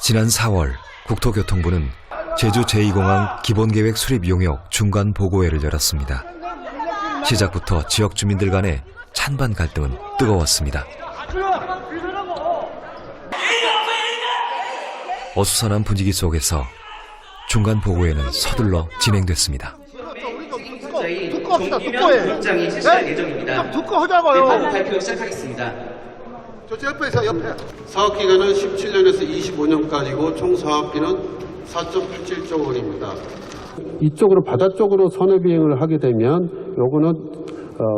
지난 4월 국토교통부는 제주 제2공항 기본계획 수립 용역 중간 보고회를 열었습니다. 시작부터 지역 주민들 간의 찬반 갈등은 뜨거웠습니다. 어수선한 분위기 속에서 중간 보고회는 서둘러 진행됐습니다. 듣고 합시다. 듣고해. 입장이 실시할 예정입니다. 좀 듣고 하자고요. 발표 시작하겠습니다. 저 옆에 있어, 옆에. 사업 기간은 17년에서 25년까지고 총 사업비는 4.87조 원입니다. 이쪽으로 바다 쪽으로 선회 비행을 하게 되면 요거는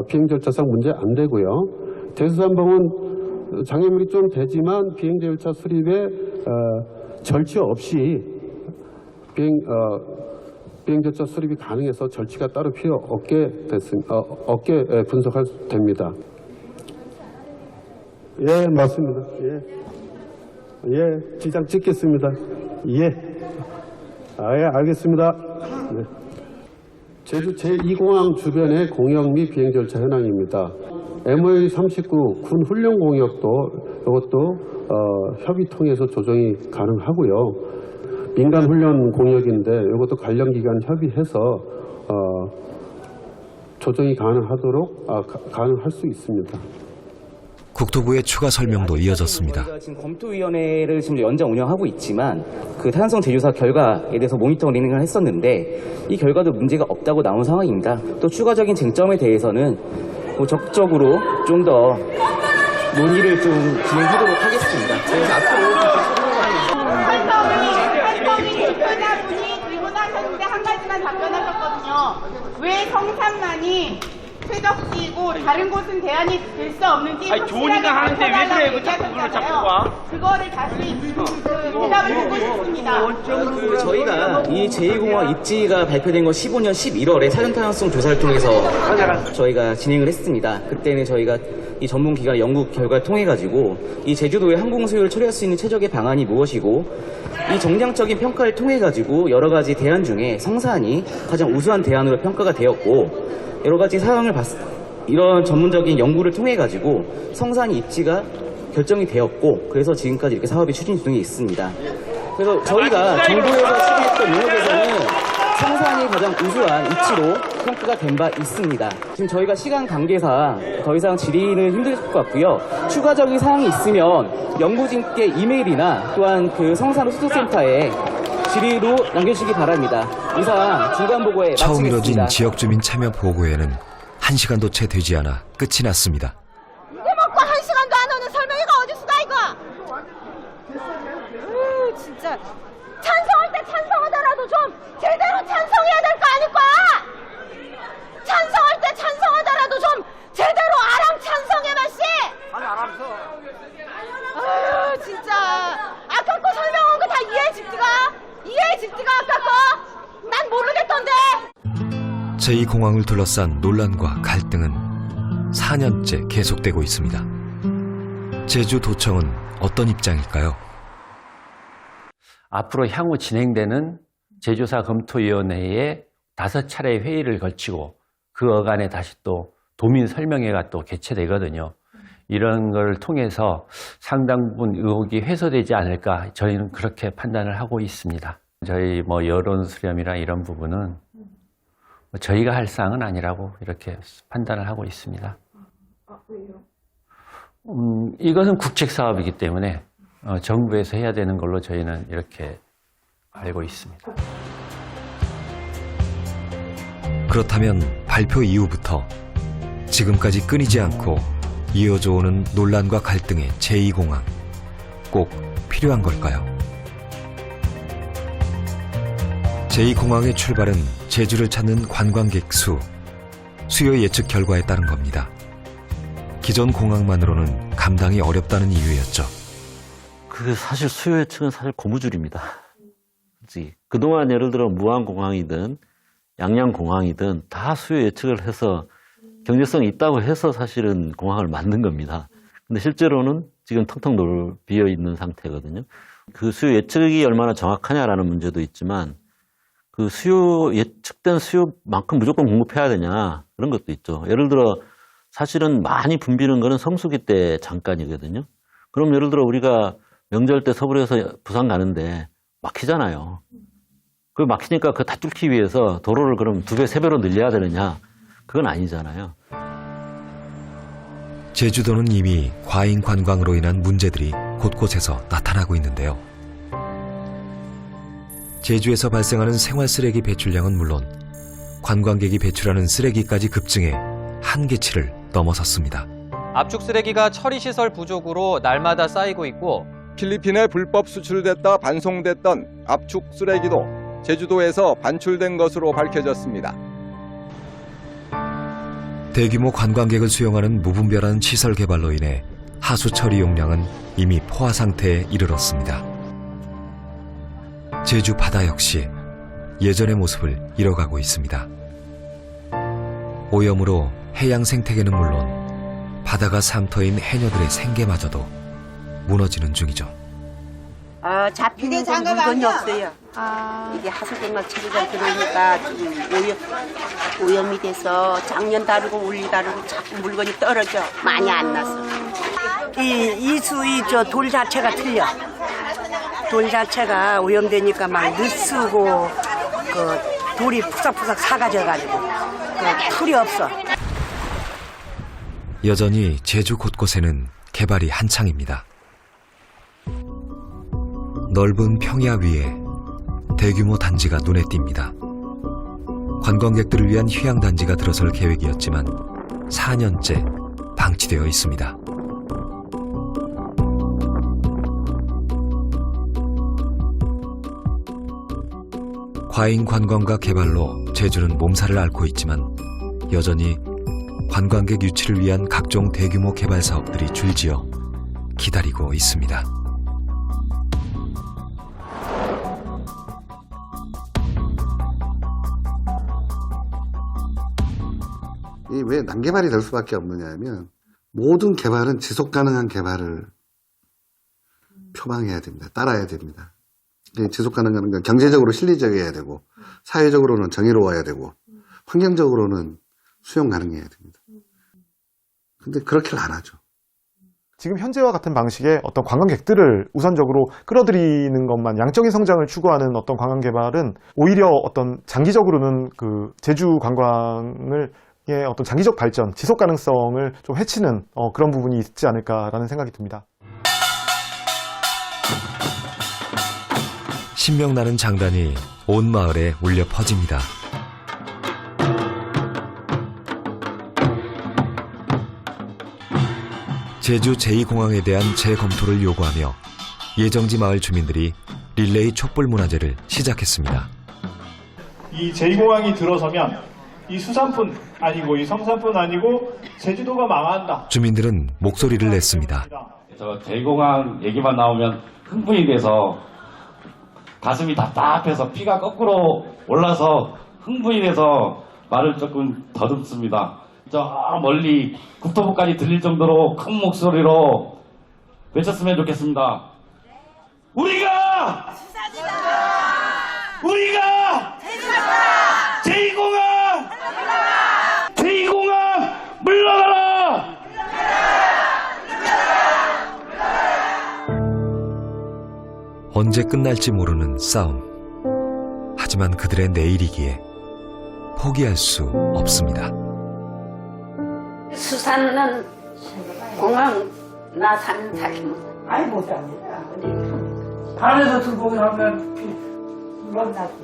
비행 절차상 문제 안 되고요. 대수산봉은 장애물이 좀 되지만 비행 절차 수립에 절취 없이 비행 절차 수립이 가능해서 절취가 따로 필요 없게 분석할 됩니다. 예, 맞습니다. 예, 지장 찍겠습니다. 예. 예, 알겠습니다. 네. 제주 제2공항 주변의 공역 및 비행 절차 현황입니다. MOA 39 군 훈련 공역도 이것도 협의 통해서 조정이 가능하고요. 민간 훈련 공역인데 이것도 관련 기관 협의해서 조정이 가능할 수 있습니다. 국토부의 추가 설명도 이어졌습니다. 저희가 지금 검토위원회를 지금 연장 운영하고 있지만 그 타당성 제조사 결과에 대해서 모니터링을 했었는데 이 결과도 문제가 없다고 나온 상황입니다. 또 추가적인 쟁점에 대해서는 적극적으로 좀 더 논의를 좀 진행하도록 하겠습니다. 그래서 앞으로 대표자분이 질문하셨는데 한 가지만 답변하셨거든요. 왜 성산만이 최적지이고 다른 곳은 대안이 될 수 없는지 좋으니까 하는데 왜 그래? 그 자꾸 그걸 자꾸 봐. 그거를 다시 대답을 듣고 싶습니다. 저희가 이 제2공항 입지가 발표된 건 15년 11월에 사전 타당성 조사를 통해서 저희가 진행을 했습니다. 그때는 저희가 이 전문 기관의 연구 결과를 통해 가지고 이 제주도의 항공 수요를 처리할 수 있는 최적의 방안이 무엇이고 이 정량적인 평가를 통해 가지고 여러 가지 대안 중에 성산이 가장 우수한 대안으로 평가가 되었고 여러 가지 사항을 이런 전문적인 연구를 통해 가지고 성산이 입지가 결정이 되었고 그래서 지금까지 이렇게 사업이 추진 중에 있습니다. 그래서 저희가 정부에서 시기했던 용역에서는 성산이 가장 우수한 입지로 평가가 된 바 있습니다. 지금 저희가 시간 관계상 더 이상 질의는 힘들 것 같고요. 추가적인 사항이 있으면 연구진께 이메일이나 또한 그 성산 호수센터에 질의로 남겨주시기 바랍니다. 이상 중간 보고에 처음 마치겠습니다. 이뤄진 지역 주민 참여 보고회는 1시간도 채 되지 않아 끝이 났습니다. 해먹고 1시간도 안 오는 설명회가 어디서 나 이거. 진짜 찬성할 때 찬성하더라도 좀 제대로 찬성해야 될 거 아닐까. 찬성할 때 찬성하더라도 좀 제대로 아랑 찬성해봐 씨. 아니, 알았어. 아유 진짜 아까 거 설명한 거 다 이해해 집디가 아까 거. 난 모르겠던데. 제2공항을 둘러싼 논란과 갈등은 4년째 계속되고 있습니다. 제주도청은 어떤 입장일까요? 앞으로 향후 진행되는 제조사 검토위원회에 5차례 회의를 걸치고 그 어간에 다시 또 도민 설명회가 또 개최되거든요. 이런 걸 통해서 상당 부분 의혹이 해소되지 않을까 저희는 그렇게 판단을 하고 있습니다. 저희 여론 수렴이나 이런 부분은 저희가 할 사항은 아니라고 이렇게 판단을 하고 있습니다. 이것은 국책 사업이기 때문에 정부에서 해야 되는 걸로 저희는 이렇게 알고 있습니다. 그렇다면 발표 이후부터 지금까지 끊이지 않고 이어져 오는 논란과 갈등의 제2공항 꼭 필요한 걸까요? 제2공항의 출발은 제주를 찾는 관광객 수요 예측 결과에 따른 겁니다. 기존 공항만으로는 감당이 어렵다는 이유였죠. 그 사실 수요 예측은 사실 고무줄입니다. 그동안 예를 들어 무안공항이든 양양공항이든 다 수요 예측을 해서 경제성이 있다고 해서 사실은 공항을 만든 겁니다. 근데 실제로는 지금 텅텅 비어 있는 상태거든요. 그 수요 예측이 얼마나 정확하냐라는 문제도 있지만 그 예측된 수요만큼 무조건 공급해야 되냐 그런 것도 있죠. 예를 들어 사실은 많이 붐비는 거는 성수기 때 잠깐이거든요. 그럼 예를 들어 우리가 명절 때 서울에서 부산 가는데 막히잖아요. 그 막히니까 그 다 뚫기 위해서 도로를 그럼 2배, 3배로 늘려야 되느냐? 그건 아니잖아요. 제주도는 이미 과잉 관광으로 인한 문제들이 곳곳에서 나타나고 있는데요. 제주에서 발생하는 생활 쓰레기 배출량은 물론 관광객이 배출하는 쓰레기까지 급증해 한계치를 넘어섰습니다. 압축 쓰레기가 처리 시설 부족으로 날마다 쌓이고 있고 필리핀에 불법 수출됐다 반송됐던 압축 쓰레기도 제주도에서 반출된 것으로 밝혀졌습니다. 대규모 관광객을 수용하는 무분별한 시설 개발로 인해 하수 처리 용량은 이미 포화 상태에 이르렀습니다. 제주 바다 역시 예전의 모습을 잃어가고 있습니다. 오염으로 해양 생태계는 물론 바다가 상터인 해녀들의 생계마저도 무너지는 중이죠. 잡히는 건 물건이 없어요. 이게 하수도나 체류장 들어오니까 지금 오염이 돼서 작년 다르고 올 다르고 자꾸 물건이 떨어져. 많이 안 났어. 돌 자체가 틀려. 돌 자체가 오염되니까 막 느쓰고 그 돌이 푸석푸석 사가져가지고 그 풀이 없어. 여전히 제주 곳곳에는 개발이 한창입니다. 넓은 평야 위에 대규모 단지가 눈에 띕니다. 관광객들을 위한 휴양단지가 들어설 계획이었지만 4년째 방치되어 있습니다. 과잉 관광과 개발로 제주는 몸살을 앓고 있지만 여전히 관광객 유치를 위한 각종 대규모 개발 사업들이 줄지어 기다리고 있습니다. 왜 난개발이 될 수밖에 없느냐 하면 모든 개발은 지속 가능한 개발을 표방해야 됩니다. 따라야 됩니다. 지속 가능한 건 경제적으로 실리적이어야 되고 사회적으로는 정의로워야 되고 환경적으로는 수용 가능해야 됩니다. 근데 그렇게는 안 하죠. 지금 현재와 같은 방식의 어떤 관광객들을 우선적으로 끌어들이는 것만 양적인 성장을 추구하는 어떤 관광 개발은 오히려 어떤 장기적으로는 그 제주 관광을 어떤 장기적 발전, 지속 가능성을 좀 해치는 그런 부분이 있지 않을까라는 생각이 듭니다. 신명나는 장단이 온 마을에 울려 퍼집니다. 제주 제2공항에 대한 재검토를 요구하며 예정지 마을 주민들이 릴레이 촛불 문화제를 시작했습니다. 이 제2공항이 들어서면 이 수산뿐 아니고 이 성산뿐 아니고 제주도가 망한다. 주민들은 목소리를 냈습니다. 저 제2공항 얘기만 나오면 흥분이 돼서 가슴이 답답해서 피가 거꾸로 올라서 흥분이 돼서 말을 조금 더듬습니다. 저 멀리 국토부까지 들릴 정도로 큰 목소리로 외쳤으면 좋겠습니다. 우리가 제2공항 물러가라! 언제 끝날지 모르는 싸움. 하지만 그들의 내일이기에 포기할 수 없습니다. 수산은 공항 나 사는 자기 아니 못합니다. 반에서 들고 하면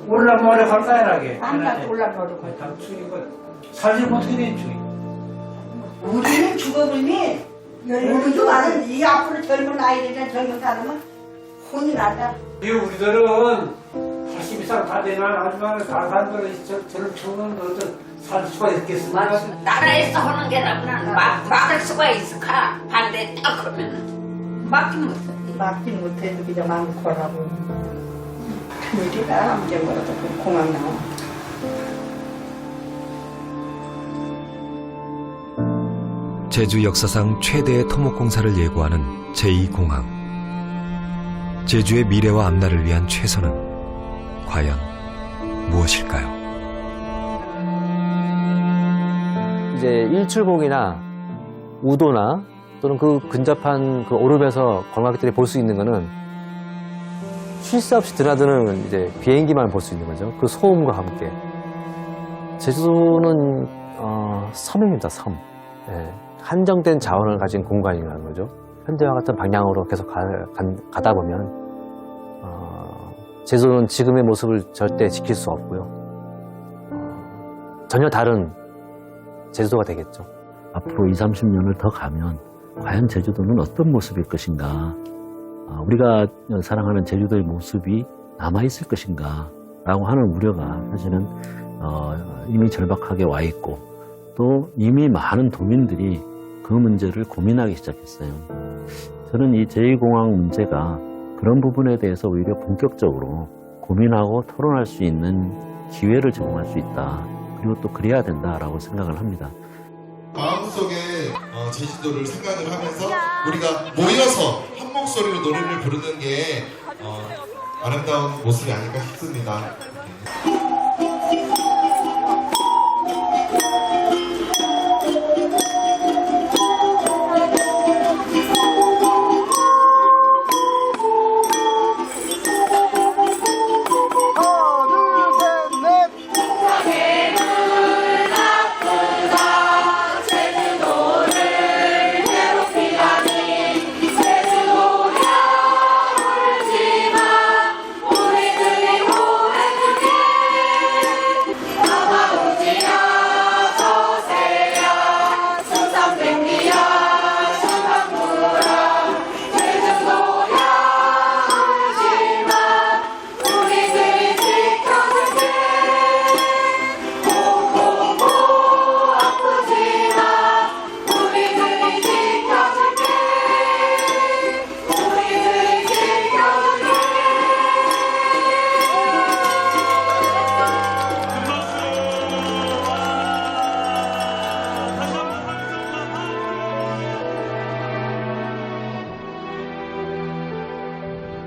올라머리 걸까야하게 올라머리 걸까 사실 어떻게 됐지? 우리는 죽어보니 우리도 나는 이 앞으로 젊은 아이들이나 젊은 사람은 혼이 난다. 우리들은 80이상 다 되는 아줌마는 다 산거를 저런 청년 너들 살 수가 있겠습니까? 나라에서 하는 게 나보다는 막을 수가 있을까? 반대 딱 그러면 막긴 못해. 막긴 못해도 그냥 많고라고. 큰일이다. 아무리 뭐라도 공항 나와. 제주 역사상 최대의 토목공사를 예고하는 제2공항. 제주의 미래와 앞날을 위한 최선은 과연 무엇일까요? 이제 일출봉이나 우도나 또는 그 근접한 그 오름에서 관광객들이 볼 수 있는 거는 쉴 새 없이 드나드는 이제 비행기만 볼 수 있는 거죠. 그 소음과 함께. 제주도는 섬입니다, 섬. 예, 한정된 자원을 가진 공간이라는 거죠. 현대와 같은 방향으로 계속 가다 보면 제주도는 지금의 모습을 절대 지킬 수 없고요. 전혀 다른 제주도가 되겠죠. 앞으로 20, 30년을 더 가면 과연 제주도는 어떤 모습일 것인가, 우리가 사랑하는 제주도의 모습이 남아있을 것인가 라고 하는 우려가 사실은 이미 절박하게 와 있고, 또 이미 많은 도민들이 그 문제를 고민하기 시작했어요. 저는 이 제2공항 문제가 그런 부분에 대해서 오히려 본격적으로 고민하고 토론할 수 있는 기회를 제공할 수 있다. 그리고 또 그래야 된다라고 생각을 합니다. 마음속에 제주도를 생각을 하면서 우리가 모여서 한 목소리로 노래를 부르는 게 아름다운 모습이 아닐까 싶습니다.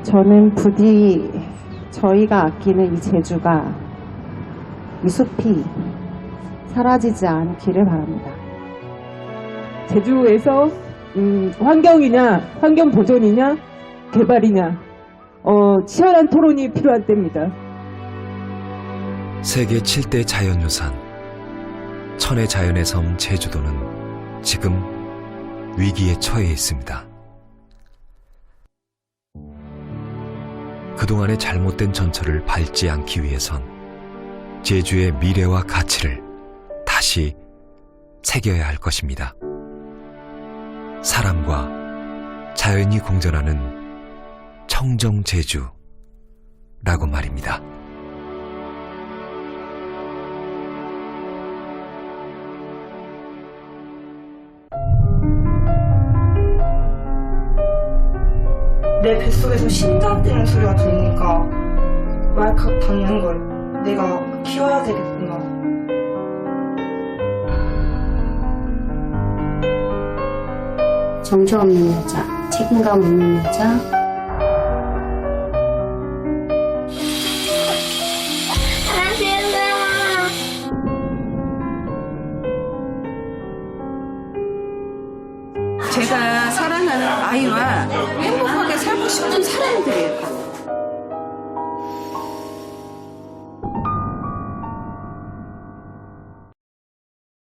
저는 부디 저희가 아끼는 이 제주가, 이 숲이 사라지지 않기를 바랍니다. 제주에서 환경이냐, 환경 보존이냐, 개발이냐, 치열한 토론이 필요할 때입니다. 세계 7대 자연유산, 천혜 자연의 섬 제주도는 지금 위기에 처해 있습니다. 그동안의 잘못된 전철을 밟지 않기 위해선 제주의 미래와 가치를 다시 새겨야 할 것입니다. 사람과 자연이 공존하는 청정 제주라고 말입니다. 내 뱃속에서 심장 뛰는 소리가 들리니까 왈칵 닿는 걸 내가 키워야 되겠구나. 정처 없는 여자, 책임감 없는 여자. 제가 사랑하는 아이와 행복하게 살고 싶은 사람들이에요.